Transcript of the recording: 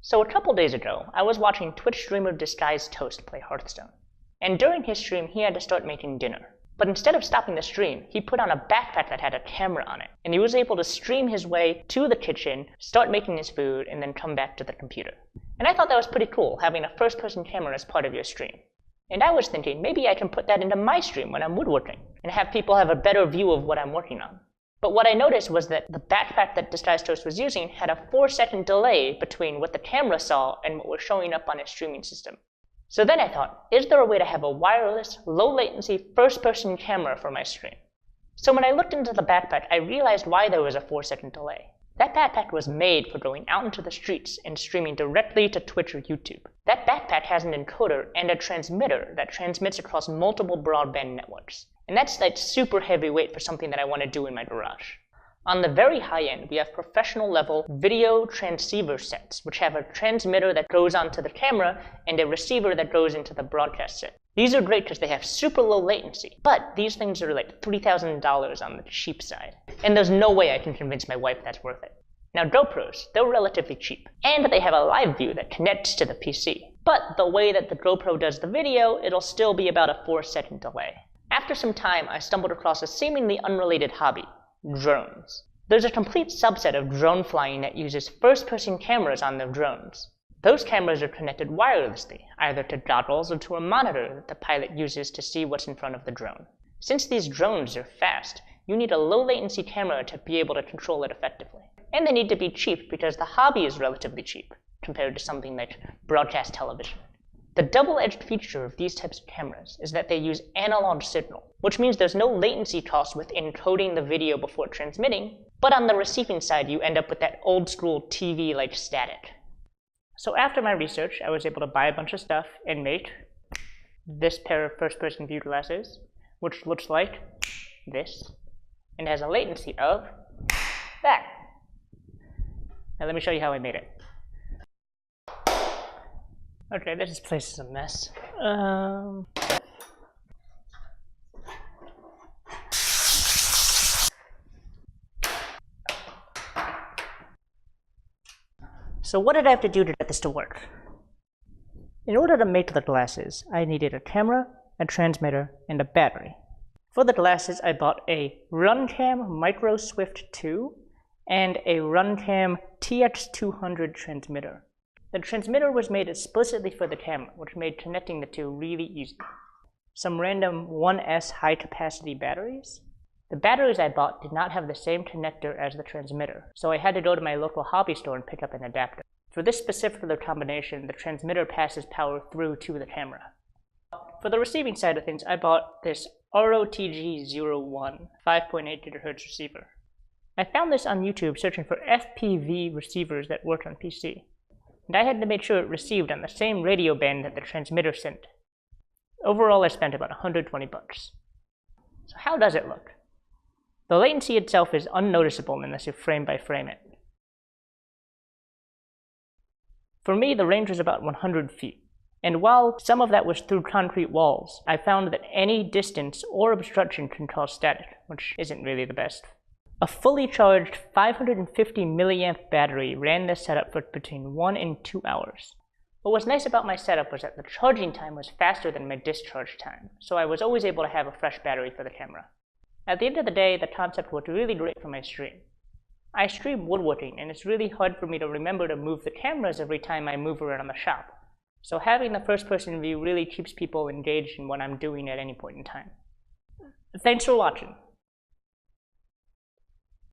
So a couple days ago, I was watching Twitch streamer Disguised Toast play Hearthstone. And during his stream, he had to start making dinner. But instead of stopping the stream, he put on a backpack that had a camera on it. And he was able to stream his way to the kitchen, start making his food, and then come back to the computer. And I thought that was pretty cool, having a first-person camera as part of your stream. And I was thinking, maybe I can put that into my stream when I'm woodworking, and have people have a better view of what I'm working on. But what I noticed was that the backpack that Disguised Toast was using had a 4-second delay between what the camera saw and what was showing up on his streaming system. So then I thought, is there a way to have a wireless, low-latency, first-person camera for my stream? So when I looked into the backpack, I realized why there was a 4-second delay. That backpack was made for going out into the streets and streaming directly to Twitch or YouTube. That backpack has an encoder and a transmitter that transmits across multiple broadband networks. And that's like super heavyweight for something that I want to do in my garage. On the very high end, we have professional level video transceiver sets, which have a transmitter that goes onto the camera and a receiver that goes into the broadcast set. These are great because they have super low latency, but these things are like $3,000 on the cheap side. And there's no way I can convince my wife that's worth it. Now GoPros, they're relatively cheap, and they have a live view that connects to the PC. But the way that the GoPro does the video, it'll still be about a 4-second delay. After some time, I stumbled across a seemingly unrelated hobby, drones. There's a complete subset of drone flying that uses first-person cameras on their drones. Those cameras are connected wirelessly, either to goggles or to a monitor that the pilot uses to see what's in front of the drone. Since these drones are fast, you need a low-latency camera to be able to control it effectively. And they need to be cheap because the hobby is relatively cheap, compared to something like broadcast television. The double-edged feature of these types of cameras is that they use analog signal, which means there's no latency cost with encoding the video before transmitting, but on the receiving side you end up with that old-school TV-like static. So after my research, I was able to buy a bunch of stuff and make this pair of first-person view glasses, which looks like this, and has a latency of that. Now let me show you how I made it. Okay, this place is a mess. So what did I have to do to get this to work? In order to make the glasses, I needed a camera, a transmitter, and a battery. For the glasses, I bought a Runcam Micro Swift 2 and a Runcam TX200 transmitter. The transmitter was made explicitly for the camera, which made connecting the two really easy. Some random 1S high-capacity batteries. The batteries I bought did not have the same connector as the transmitter, so I had to go to my local hobby store and pick up an adapter. For this specific combination, the transmitter passes power through to the camera. For the receiving side of things, I bought this ROTG01 5.8 GHz receiver. I found this on YouTube searching for FPV receivers that work on PC. And I had to make sure it received on the same radio band that the transmitter sent. Overall, I spent about $120. So how does it look? The latency itself is unnoticeable unless you frame by frame it. For me, the range was about 100 feet. And while some of that was through concrete walls, I found that any distance or obstruction can cause static, which isn't really the best. A fully charged 550 milliamp battery ran this setup for between 1 and 2 hours. What was nice about my setup was that the charging time was faster than my discharge time, so I was always able to have a fresh battery for the camera. At the end of the day, the concept worked really great for my stream. I stream woodworking, and it's really hard for me to remember to move the cameras every time I move around the shop. So having the first-person view really keeps people engaged in what I'm doing at any point in time. Thanks for watching.